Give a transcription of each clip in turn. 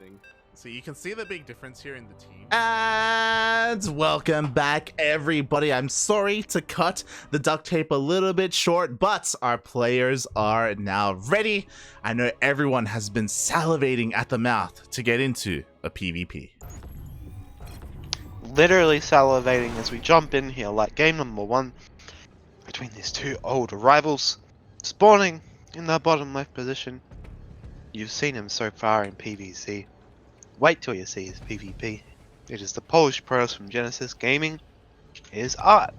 anything. So you can see the big difference here in the team. And welcome back, everybody. I'm sorry to cut the duct tape a little bit short, but our players are now ready. I know everyone has been salivating at the mouth to get into a PvP. Literally salivating as we jump in here like game number 1 between these two old rivals spawning in the bottom left position. You've seen him so far in PvC. Wait till you see his PvP. It is the Polish pros from Genesis Gaming. Here's ArT.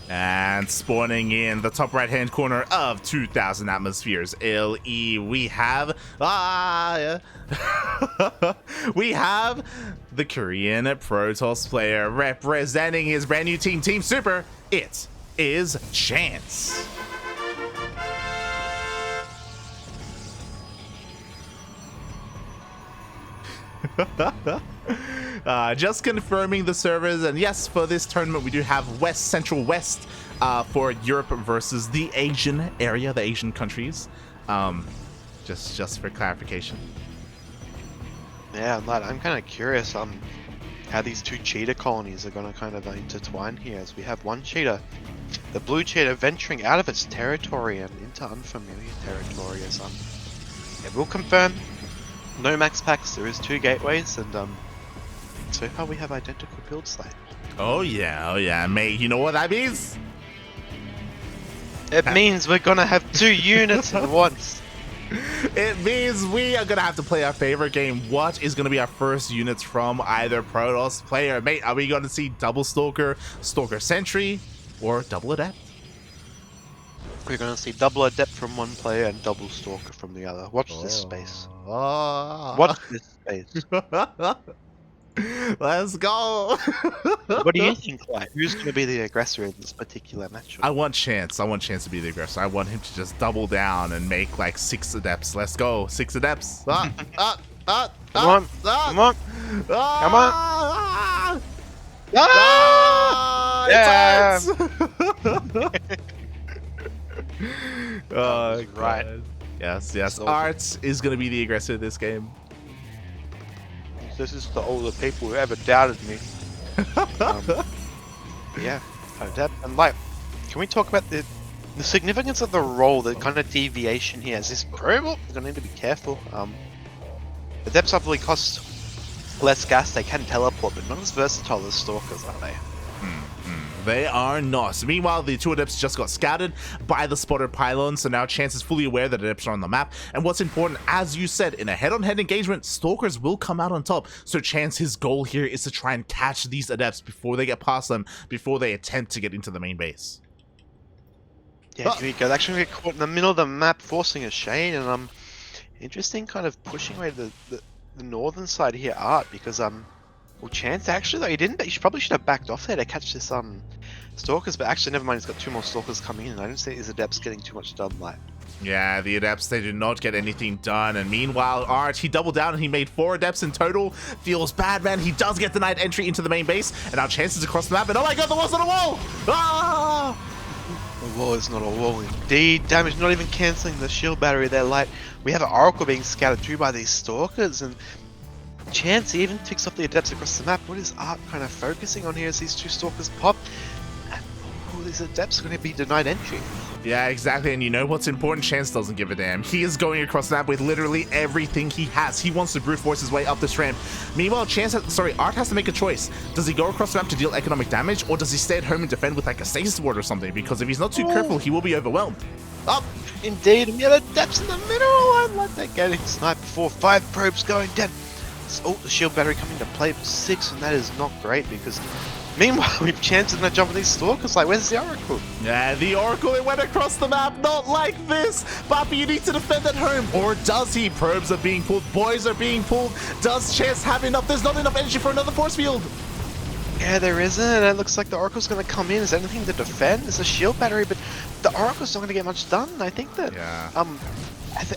And spawning in the top right hand corner of 2000 atmospheres LE, we have we have the Korean Protoss player representing his brand new team, Team Super. It is Chance. Just confirming the servers, and yes, for this tournament we do have West, Central, West for Europe versus the Asian area, the Asian countries. Just for clarification. Yeah, I'm kind of curious how these two cheetah colonies are going to kind of intertwine here, as we have one cheetah, the blue cheetah, venturing out of its territory and into unfamiliar territory. As it will confirm no max packs, there is 2 gateways, and so far we have identical build slate. Oh yeah, mate, you know what that means? It means we're gonna have 2 units at once. It means we are gonna have to play our favorite game. What is gonna be our first units from either Protoss player? Mate, are we gonna see double Stalker, Stalker Sentry, or double Adept? We're gonna see double Adept from one player and double Stalker from the other. Watch this space. Watch this space. Let's go. What do you think, like? Who's going to be the aggressor in this particular matchup? I want Chance to be the aggressor. I want him to just double down and make like 6 Adepts. Let's go. 6 Adepts. Come on. Come on. Come on. Yeah. It's oh, right. God. Yes. So ArT is going to be the aggressor in this game. This is to all the people who ever doubted me. Yeah, Adept. And like, can we talk about the significance of the role, the kind of deviation here? Is this probable? We're gonna need to be careful. Adepts obviously cost less gas. They can teleport, but not as versatile as Stalkers, are they? They are not. Meanwhile, the 2 Adepts just got scouted by the spotted pylon, so now Chance is fully aware that Adepts are on the map. And what's important, as you said, in a head-on-head engagement, Stalkers will come out on top. So Chance, his goal here is to try and catch these Adepts before they get past them, before they attempt to get into the main base. Yeah, here we go. They're actually get caught in the middle of the map, forcing a shade, and interesting kind of pushing away the northern side here, ArT, because well, Chance actually, though, he probably should have backed off there to catch this Stalkers, but actually never mind, he's got 2 more Stalkers coming in, and I don't see his Adepts getting too much done. Like, yeah, the Adepts, they do not get anything done. And meanwhile, ArT, he doubled down and he made 4 Adepts in total. Feels bad, man. He does get denied entry into the main base, and our chances across the map, and oh my god, the wall's on a wall! Ah! the wall is not a wall indeed. Damage not even cancelling the shield battery there. Like, we have an Oracle being scouted through by these Stalkers, and Chance even ticks off the Adepts across the map. What is ArT kind of focusing on here as these 2 Stalkers pop? And all these Adepts are going to be denied entry. Yeah, exactly, and you know what's important? Chance doesn't give a damn. He is going across the map with literally everything he has. He wants to brute force his way up this ramp. Meanwhile, ArT has to make a choice. Does he go across the map to deal economic damage, or does he stay at home and defend with like a stasis ward or something? Because if he's not too careful, he will be overwhelmed. Up! Indeed, and the Adepts in the middle. I like that getting sniped before 5 probes going dead. Oh, the shield battery coming to play for 6, and that is not great because meanwhile we've Chance going to jump on these Stalkers. Like, where's the Oracle? Yeah, the Oracle, it went across the map, not like this. Papi, you need to defend at home. Or does he? Probes are being pulled, boys are being pulled. Does Chance have enough? There's not enough energy for another force field. Yeah, there isn't. It looks like the Oracle's going to come in. Is there anything to defend? There's a shield battery, but the Oracle's not going to get much done. I think that,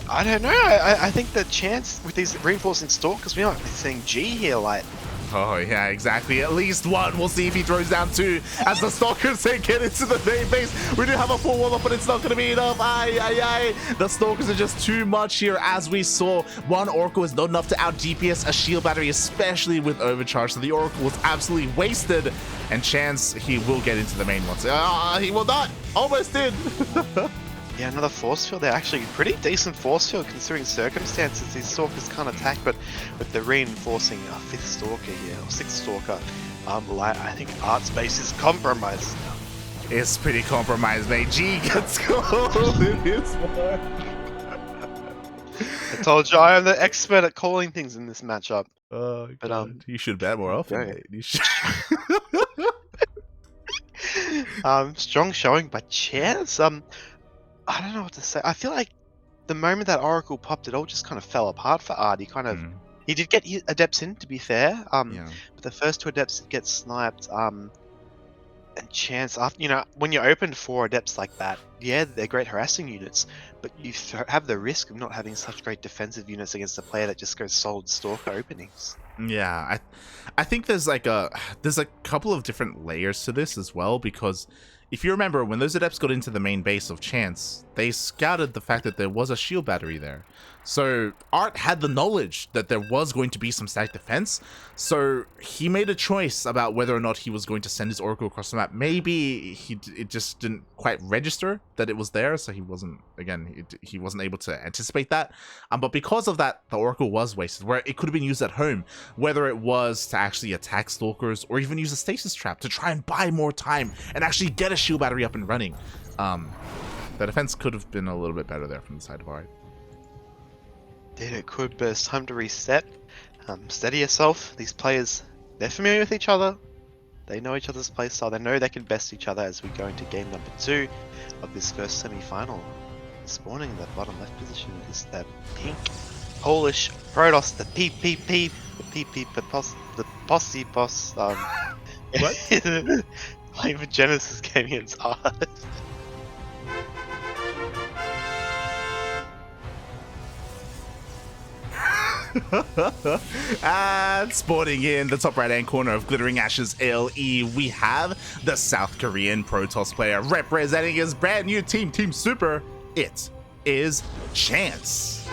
I don't know. I think that Chance with these reinforcing Stalkers, we might be seeing G here, like, Oh, yeah, exactly. At least one. We'll see if he throws down two as the Stalkers they get into the main base. We do have a full wall up, but it's not going to be enough. Aye, aye, aye. The Stalkers are just too much here, as we saw. One Oracle is not enough to out DPS a shield battery, especially with overcharge. So the Oracle was absolutely wasted. And Chance, he will get into the main once. He will not. Almost did. Yeah, another force field there. Actually, pretty decent force field considering circumstances. These Stalkers can't attack, but with the reinforcing a 5th Stalker here, or 6th Stalker, I think ArT's base is compromised now. It's pretty compromised, mate. G gets called in his one. I told you I am the expert at calling things in this matchup. Oh, but God. You should bet more often, mate. You should. Strong showing by Chance. I don't know what to say. I feel like the moment that Oracle popped, it all just kind of fell apart for ArT. He did get his Adepts in, to be fair. Yeah. But the first 2 Adepts get sniped. And Chance, after when you opened 4 Adepts like that, yeah, they're great harassing units, but you have the risk of not having such great defensive units against a player that just goes solid Stalker openings. Yeah, I think there's a couple of different layers to this as well, because if you remember, when those Adepts got into the main base of Chance, they scouted the fact that there was a shield battery there. So ArT had the knowledge that there was going to be some static defense, so he made a choice about whether or not he was going to send his Oracle across the map. Maybe it just didn't quite register that it was there, so he wasn't able to anticipate that. But because of that, the Oracle was wasted, where it could have been used at home, whether it was to actually attack Stalkers or even use a stasis trap to try and buy more time and actually get a shield battery up and running. The defense could have been a little bit better there from the side of ArT. Dude, it could, but it's time to reset. Steady yourself. These players, they're familiar with each other. They know each other's playstyle. They know they can best each other as we go into game number 2 of this first semi-final. Spawning in the bottom left position is the pink Polish Protoss, the PPP, the Posse Boss. What? Playing for Genesis game against ArT. And spawning in the top right hand corner of Glittering Ashes LE, we have the South Korean Protoss player representing his brand new team, Team Super. It is Chance.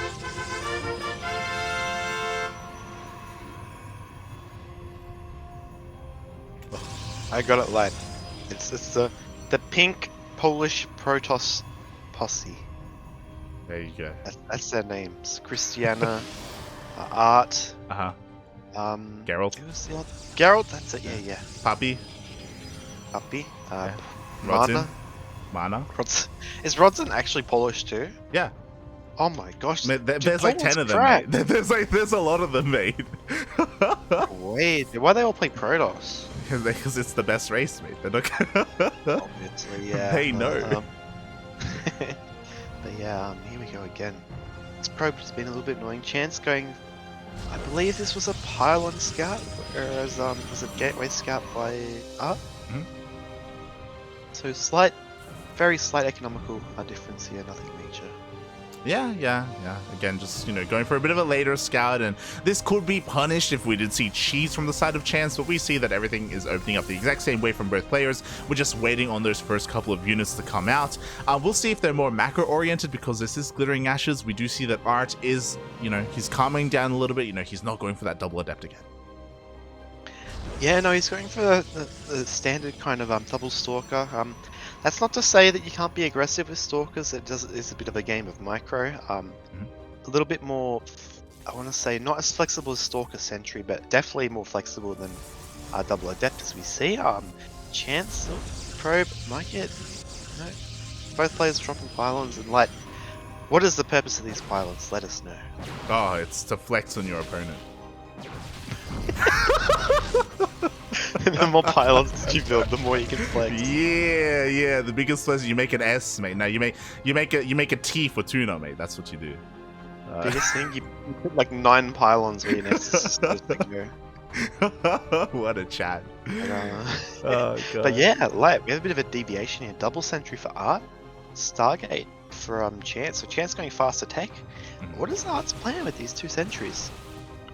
I got it right. It's the pink Polish Protoss Posse. There you go. That's their names. Christiana, ArT. Geralt. Who was the other? Geralt. That's it. Yeah. Poppy. Puppy. Yeah. Mana. Is Rodson actually Polish too? Yeah. Oh my gosh. There's like 10 of them, mate. There's a lot of them, mate. Wait, why are they all playing Protoss? Because it's the best race, mate. They're not Obviously, yeah. They know. But yeah, here we go again. This probe has been a little bit annoying. Chance going, I believe this was a pylon scout, whereas was a gateway scout by ArT. Mhm. So very slight economical difference here, nothing major. Yeah. Again, just, going for a bit of a later scout, and this could be punished if we did see cheese from the side of Chance, but we see that everything is opening up the exact same way from both players. We're just waiting on those first couple of units to come out. We'll see if they're more macro-oriented, because this is Glittering Ashes. We do see that ArT is, he's calming down a little bit. He's not going for that double Adept again. Yeah, no, he's going for the standard kind of double Stalker. That's not to say that you can't be aggressive with Stalkers. It's a bit of a game of micro. A little bit more, I want to say, not as flexible as Stalker Sentry, but definitely more flexible than Double Adept as we see. Chance Probe might get, both players dropping pylons and light. What is the purpose of these pylons? Let us know. Oh, it's to flex on your opponent. The more pylons you build, the more you can flex. Yeah. The biggest flex, you make an S, mate. Now you make a T for tuna, mate. That's what you do. Biggest thing, you put like 9 pylons where your next is supposed to go. What a chat. Oh, God. But yeah, like, we have a bit of a deviation here. Double Sentry for ArT, Stargate for Chance. So Chance going fast attack. What is ArT's plan with these 2 sentries?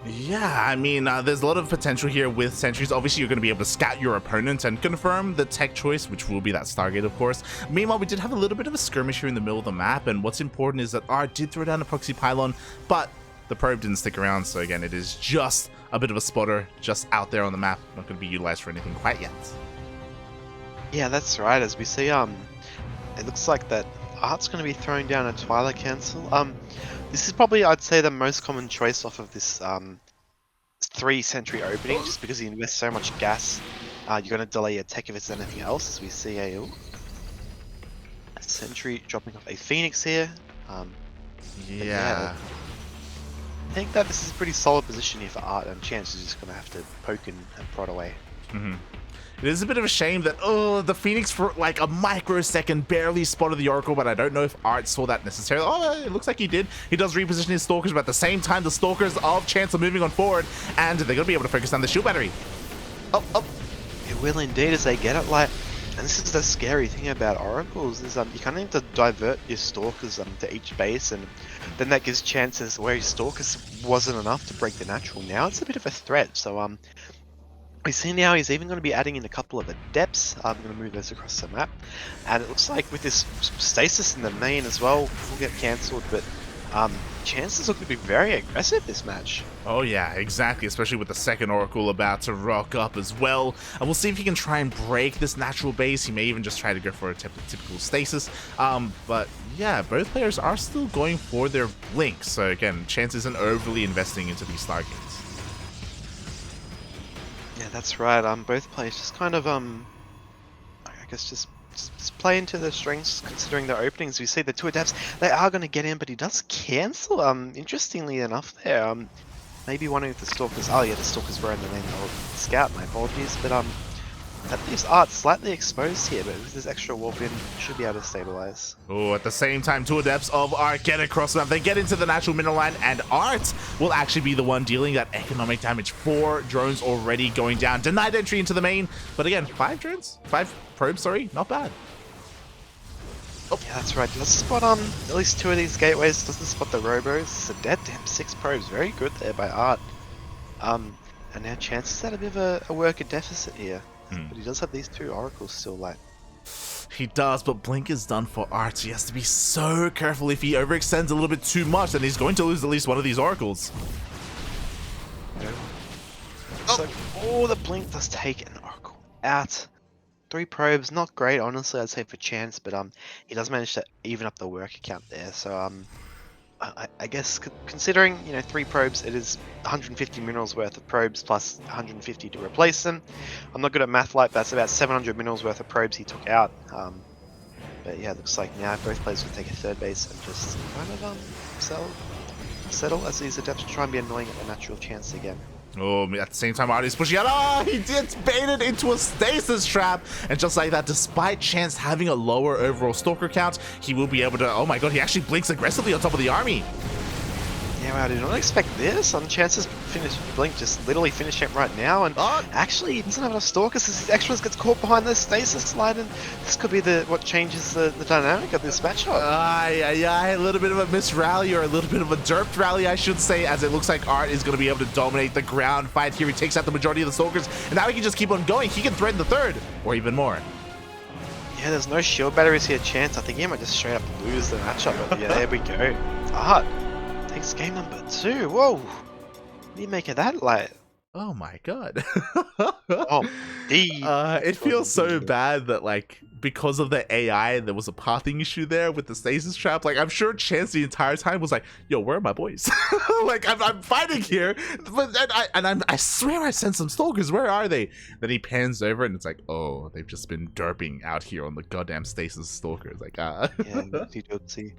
Yeah, I mean, there's a lot of potential here with sentries. Obviously, you're going to be able to scout your opponent and confirm the tech choice, which will be that Stargate, of course. Meanwhile, we did have a little bit of a skirmish here in the middle of the map, and what's important is that ArT did throw down a proxy pylon, but the probe didn't stick around, so again, it is just a bit of a spotter, just out there on the map, not going to be utilized for anything quite yet. Yeah, that's right. As we see, it looks like that ArT's going to be throwing down a Twilight Cancel. This is probably, I'd say, the most common choice off of this 3 sentry opening, just because you invest so much gas. You're going to delay your tech if it's anything else, as we see a sentry dropping off a Phoenix here. Yeah. I think that this is a pretty solid position here for ArT, and Chance is just going to have to poke and prod away. It is a bit of a shame that, the Phoenix for like a microsecond barely spotted the Oracle, but I don't know if ArT saw that necessarily. Oh, it looks like he did. He does reposition his Stalkers, but at the same time, the Stalkers of Chance are moving on forward, and they're going to be able to focus on the shield battery. It will indeed, as they get it, like, and this is the scary thing about Oracles, is you kind of need to divert your Stalkers to each base, and then that gives chances where his Stalkers wasn't enough to break the natural. Now it's a bit of a threat, so we see now he's even going to be adding in a couple of Adepts. I'm going to move those across the map. And it looks like with this stasis in the main as well, will get cancelled, but chances look to be very aggressive this match. Oh yeah, exactly, especially with the second Oracle about to rock up as well. And we'll see if he can try and break this natural base. He may even just try to go for a typical stasis. But yeah, both players are still going for their Blink. So again, Chance isn't overly investing into these Stargates. Yeah, that's right. Both players just kind of I guess just play into their strengths considering their openings. We see the 2 Adepts, they are going to get in, but he does cancel. Interestingly enough, there. Maybe wondering if the Stalkers. Oh yeah, the Stalkers were in the main scout. My apologies, but that leaves ArT slightly exposed here. But with this extra warp in, should be able to stabilize. Oh, at the same time, 2 Adepts of ArT get across the map. They get into the natural mineral line, and ArT will actually be the one dealing that economic damage. 4 drones already going down. Denied entry into the main, but again, 5 drones? 5 probes, sorry, not bad. Oh. Yeah, that's right. Does spot at least 2 of these gateways. Doesn't spot the robos. It's a dead damn 6 probes. Very good there by ArT. And now Chance is at a bit of a worker deficit here. But he does have these 2 oracles still light. He does, but Blink is done for ArT. He has to be so careful. If he overextends a little bit too much, then he's going to lose at least one of these oracles. So, the Blink does take an oracle out. 3 probes, not great, honestly, I'd say for Chance, but he does manage to even up the work account there. So I guess considering 3 probes, it is 150 minerals worth of probes plus 150 to replace them. I'm not good at math like that's about 700 minerals worth of probes he took out. But yeah, it looks like now both players will take a 3rd base and just kind of settle as these Adepts try and be annoying at the natural Chance again. Oh, at the same time, ArT is pushing out. Oh, he gets baited into a stasis trap. And just like that, despite Chance having a lower overall Stalker count, he will be able to... Oh my god, he actually blinks aggressively on top of the army. Yeah, well, I did not expect this. Chance's Blink just literally finishing it right now, and actually he doesn't have enough Stalkers. His extras gets caught behind the stasis slide, and this could be what changes the dynamic of this matchup. Yeah, a little bit of a miss rally, or a little bit of a derped rally, I should say, as it looks like ArT is going to be able to dominate the ground fight here. He takes out the majority of the Stalkers, and now he can just keep on going. He can threaten the 3rd, or even more. Yeah, there's no shield batteries here, Chance. I think he might just straight up lose the matchup, but yeah, there we go. ArT takes game number 2. Whoa! What do you make of that, like? Oh my god. It feels so bad that, like, because of the AI, there was a pathing issue there with the stasis trap. Like, I'm sure Chance the entire time was like, yo, where are my boys? Like, I'm fighting here, but I swear I sent some Stalkers. Where are they? Then he pans over and it's like, oh, they've just been derping out here on the goddamn stasis Stalkers. Like, Yeah, you do see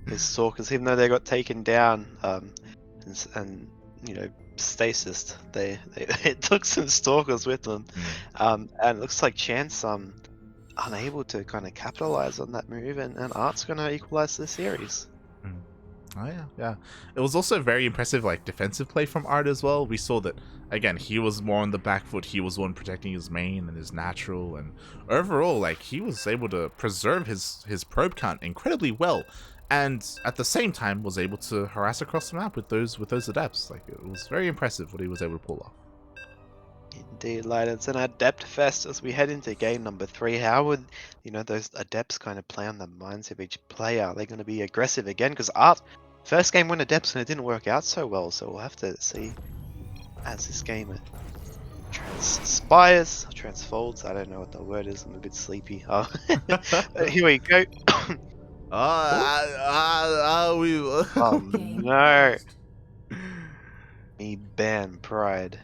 his Stalkers, even though they got taken down, and stasis, they took some Stalkers with them, and it looks like Chance unable to kind of capitalize on that move, and ArT's going to equalize the series. Oh yeah. It was also very impressive, like, defensive play from ArT as well. We saw that, again, he was more on the back foot. He was the one protecting his main and his natural, and overall, like, he was able to preserve his probe count incredibly well. and at the same time was able to harass across the map with those adepts. Like, it was very impressive what he was able to pull off. Indeed, lad. It's an adept fest as we head into game number 3. How would, those adepts kind of play on the minds of each player? Are they going to be aggressive again? Because ArT, first game went adepts and it didn't work out so well, so we'll have to see as this game transpires, transfolds. I don't know what the word is. I'm a bit sleepy. Oh, here we go. Oh no! Me ban pride.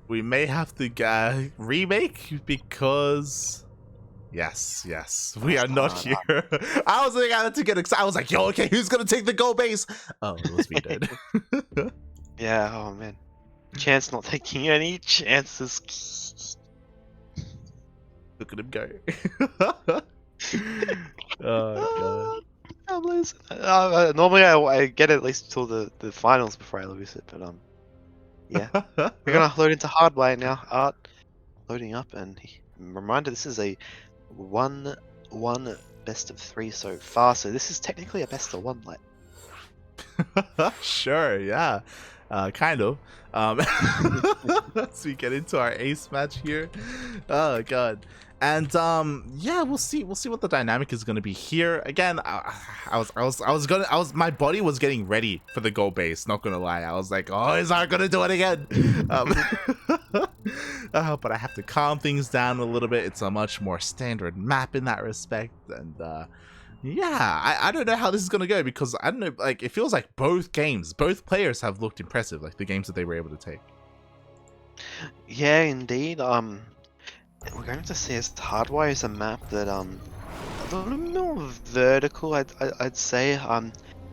We may have to remake because yes, we are not here. I was like, I had to get excited. I was like, yo, okay, who's gonna take the gold base? Oh, it was me, dude. Yeah. Oh man, Chance not taking any chances. Look at him go. Oh god. I'm losing. Normally I get at least till the finals before I lose it, but yeah. We're gonna load into hardware now. ArT loading up, and reminder, this is a 1-1 best of 3 so far, so this is technically a best of 1, like. Sure, yeah. Kind of. As we get into our ace match here. Oh god. And yeah, we'll see what the dynamic is gonna be here. Again, my body was getting ready for the goal base, not gonna lie. I was like, oh, is ArT gonna do it again? But I have to calm things down a little bit. It's a much more standard map in that respect, and yeah, I don't know how this is gonna go, because I don't know, like, it feels like both players have looked impressive, like the games that they were able to take. Yeah, indeed. We're going to see as Hardwire is a map that a little more vertical, I'd say. There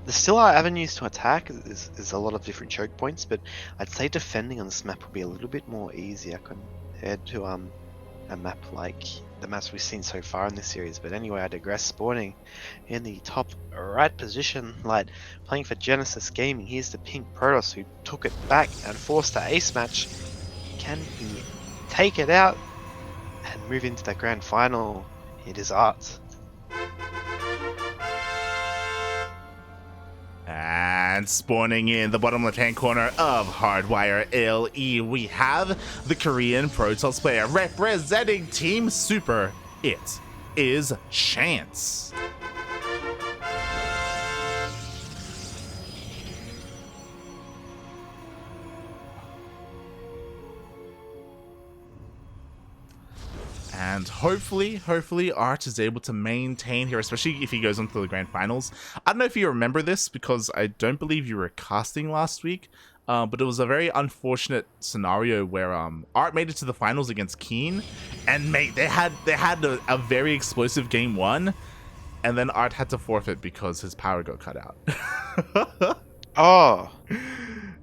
still are avenues to attack. There's a lot of different choke points, but I'd say defending on this map will be a little bit more easier compared to a map like the maps we've seen so far in this series. But anyway, I digress. Spawning in the top right position, like playing for Genesis Gaming. Here's the pink Protoss who took it back and forced the ace match. Can he take it out and move into the grand final? It is ArT. And spawning in the bottom left-hand corner of Hardwire LE, we have the Korean Protoss player representing Team Super. It is Chance. And hopefully ArT is able to maintain here, especially if he goes on to the grand finals. I don't know if you remember this, because I don't believe you were casting last week, but it was a very unfortunate scenario where ArT made it to the finals against Keen, and mate, they had a very explosive game 1, and then ArT had to forfeit because his power got cut out. Oh,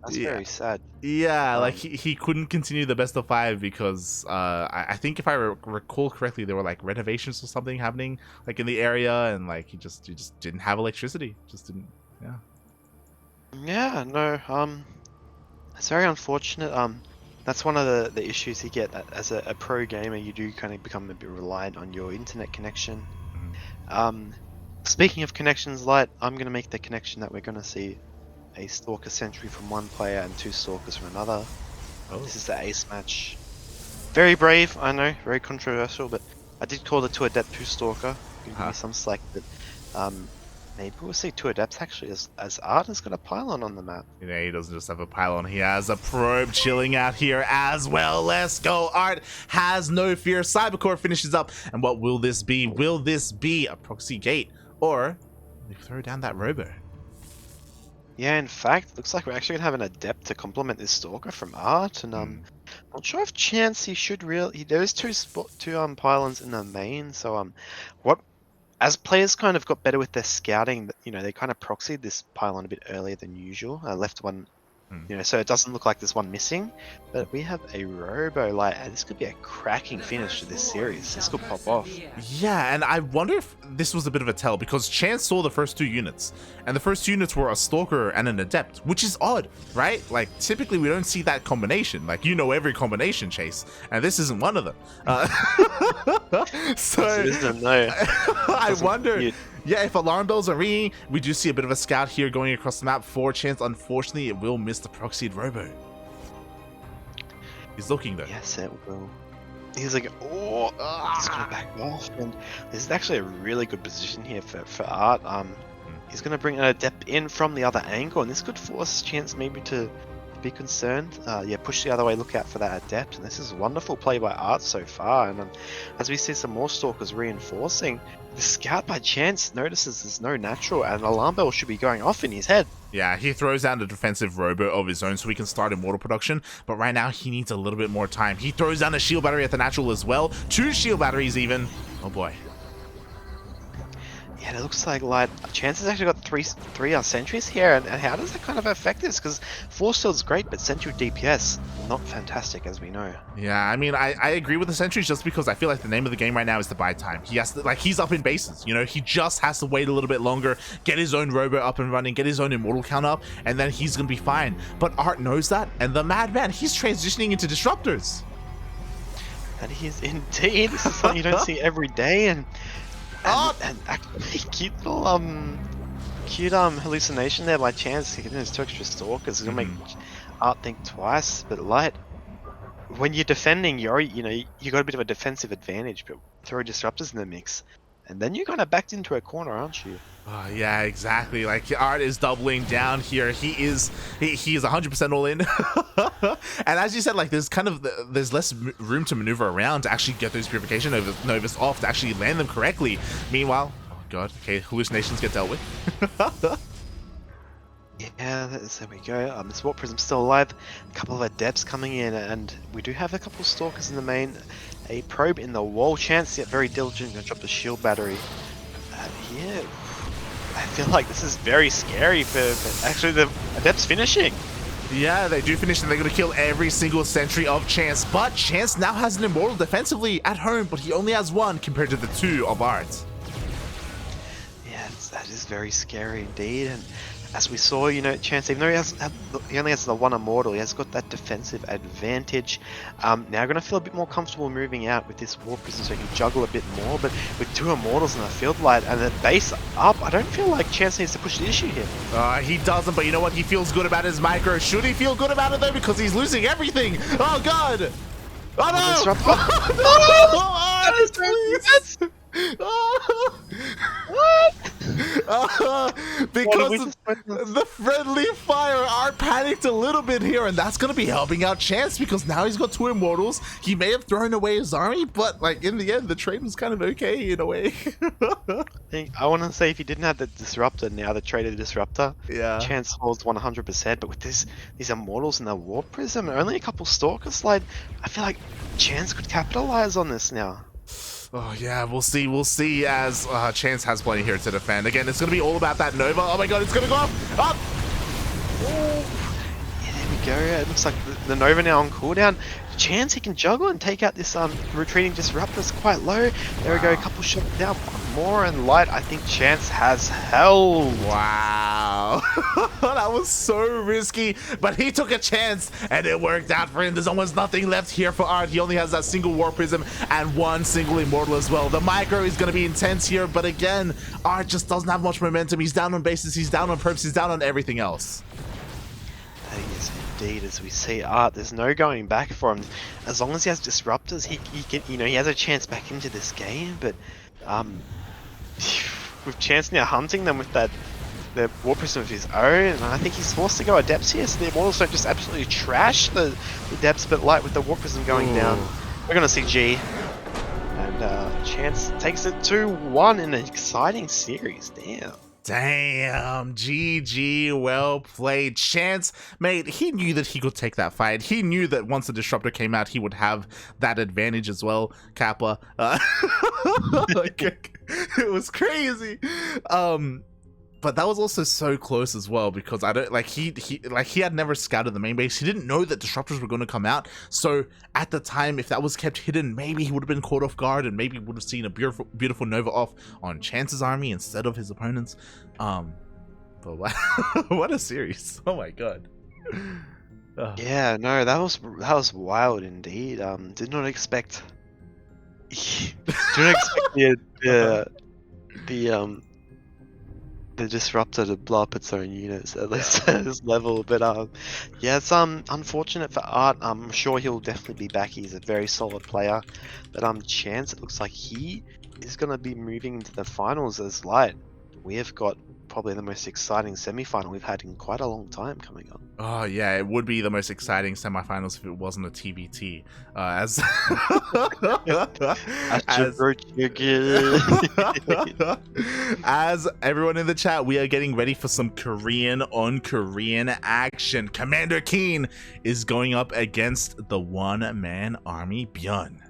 that's very sad. Yeah, like he couldn't continue the best of 5 because I think if I recall correctly, there were like renovations or something happening like in the area, and like he just didn't have electricity. Just didn't. Yeah. Yeah. No. It's very unfortunate. That's one of the issues you get as a pro gamer. You do kind of become a bit reliant on your internet connection. Mm-hmm. Speaking of connections, Light, I'm gonna make the connection that we're gonna see a Stalker Sentry from one player and 2 Stalkers from another. Oh. This is the ace match. Very brave, I know, very controversial, but I did call the 2 Adept 2 Stalker. Give me some slack, but maybe we'll see 2 Adepts actually, as ArT has got a pylon on the map. Yeah, he doesn't just have a pylon, he has a probe chilling out here as well. Let's go. ArT has no fear. Cybercore finishes up, and what will this be? Will this be a proxy gate, or they throw down that robo? Yeah, in fact, looks like we're actually gonna have an Adept to complement this Stalker from ArT, and not sure if Chance he should there's two pylons in the main, so what as players kind of got better with their scouting, they kind of proxied this pylon a bit earlier than usual. Left one, so it doesn't look like there's one missing, but we have a robo. Like, this could be a cracking finish to this series. This could pop off. Yeah, and I wonder if this was a bit of a tell, because Chance saw the first 2 units, and the first 2 units were a Stalker and an Adept, which is odd, right? Like, typically we don't see that combination. Like, every combination, Chase, and this isn't one of them. So this isn't, no. I wonder. Yeah, if alarm bells are ringing, we do see a bit of a scout here going across the map for Chance. Unfortunately, it will miss the proxied robo. He's looking though. Yes, it will. He's like, oh, he's gonna back off, and this is actually a really good position here for ArT. He's gonna bring an adept in from the other angle, and this could force Chance maybe to be concerned. Yeah, push the other way, look out for that adept, and this is a wonderful play by ArT so far. And as we see some more stalkers reinforcing, the scout by Chance notices there's no natural, and an alarm bell should be going off in his head. Yeah, he throws down a defensive robo of his own so he can start immortal production, but right now he needs a little bit more time. He throws down a shield battery at the natural as well, 2 shield batteries even. Oh boy. Yeah, it looks like Chance has actually got three sentries here, and how does that kind of affect this? Because force field's great, but sentry DPS not fantastic, as we know. Yeah, I mean, I agree with the sentries just because I feel like the name of the game right now is to buy time. He has to, like, he's up in bases, you know, he just has to wait a little bit longer, get his own robo up and running, get his own immortal count up, and then he's gonna be fine. But ArT knows that, and the madman, he's transitioning into disruptors. And he is indeed. This is something you don't see every day, and actually cute little hallucination there by Chance. Getting those 2 extra stalkers is gonna make ArT think twice. But when you're defending, you got a bit of a defensive advantage, but throw disruptors in the mix, and then you're kind of backed into a corner, aren't you? Yeah, exactly. Like, ArT is doubling down here. He is 100% all in. And as you said, like, there's less room to maneuver around to actually get those purification novas off to actually land them correctly. Meanwhile, oh god, okay, hallucinations get dealt with. Yeah, there we go. This Warp Prism's still alive. A couple of adepts coming in, and we do have a couple of stalkers in the main. A probe in the wall. Chance, yet very diligent, gonna drop the shield battery. Yeah, I feel like this is very scary for actually the adepts finishing. Yeah, they do finish, and they're going to kill every single sentry of Chance. But Chance now has an immortal defensively at home, but he only has 1 compared to the 2 of ArT. Yeah, that is very scary indeed. And as we saw, Chance, even though he only has the 1 immortal, he has got that defensive advantage. Now going to feel a bit more comfortable moving out with this Warp Prism so he can juggle a bit more, but with 2 immortals in the field light and the base up, I don't feel like Chance needs to push the issue here. He doesn't, but you know what? He feels good about his micro. Should he feel good about it though? Because he's losing everything. Oh god! Oh no! Oh, no! Please! What? Because the friendly fire, ArT panicked a little bit here, and that's going to be helping out Chance because now he's got 2 immortals. He may have thrown away his army, but like in the end, the trade was kind of okay in a way. I want to say if he didn't have the disruptor now, the traded disruptor, yeah, Chance holds 100%. But with these immortals and the Warp Prism, and only a couple stalkers, I feel like Chance could capitalize on this now. Oh yeah, we'll see as Chance has plenty here to defend. Again, it's going to be all about that Nova. Oh my god, it's going to go up! Up! Oh. Yeah, there we go. It looks like the Nova now on cooldown. Chance, he can juggle and take out this retreating disruptors quite low. There we go, a couple shots down, more and light. I think Chance has held. Wow. That was so risky, but he took a chance and it worked out for him. There's almost nothing left here for ArT. He only has that single Warp Prism and 1 single immortal as well. The micro is going to be intense here, but again, ArT just doesn't have much momentum. He's down on bases, he's down on perps, he's down on everything else. That is indeed, as we see ArT, there's no going back for him. As long as he has disruptors, he can, he has a chance back into this game. But with Chance now hunting them with the Warp Prism of his own, and I think he's forced to go Adepts here, so the Immortals don't just absolutely trash the Adepts, but with the Warp Prism going down, we're gonna see G. And Chance takes it 2-1 in an exciting series. Damn, GG, well played. Chance, mate, he knew that he could take that fight. He knew that once the Disruptor came out, he would have that advantage as well, Kappa. It was crazy. But that was also so close as well because I don't he had never scouted the main base. He didn't know that disruptors were going to come out. So at the time, if that was kept hidden, maybe he would have been caught off guard and maybe would have seen a beautiful Nova off on Chance's army instead of his opponents. But wow, what a series! Oh my god. Yeah, no, that was wild indeed. Did not expect. Did not expect the the disruptor to blow up its own units at least at this level. But yeah, it's unfortunate for ArT. I'm sure he'll definitely be back. He's a very solid player. But Chance, it looks like he is gonna be moving into the finals as Light. We have got probably the most exciting semi-final we've had in quite a long time coming up. Oh yeah, it would be the most exciting semifinals if it wasn't a TBT. As as everyone in the chat, we are getting ready for some Korean on Korean action. Commander Keen is going up against the one-man army Byun.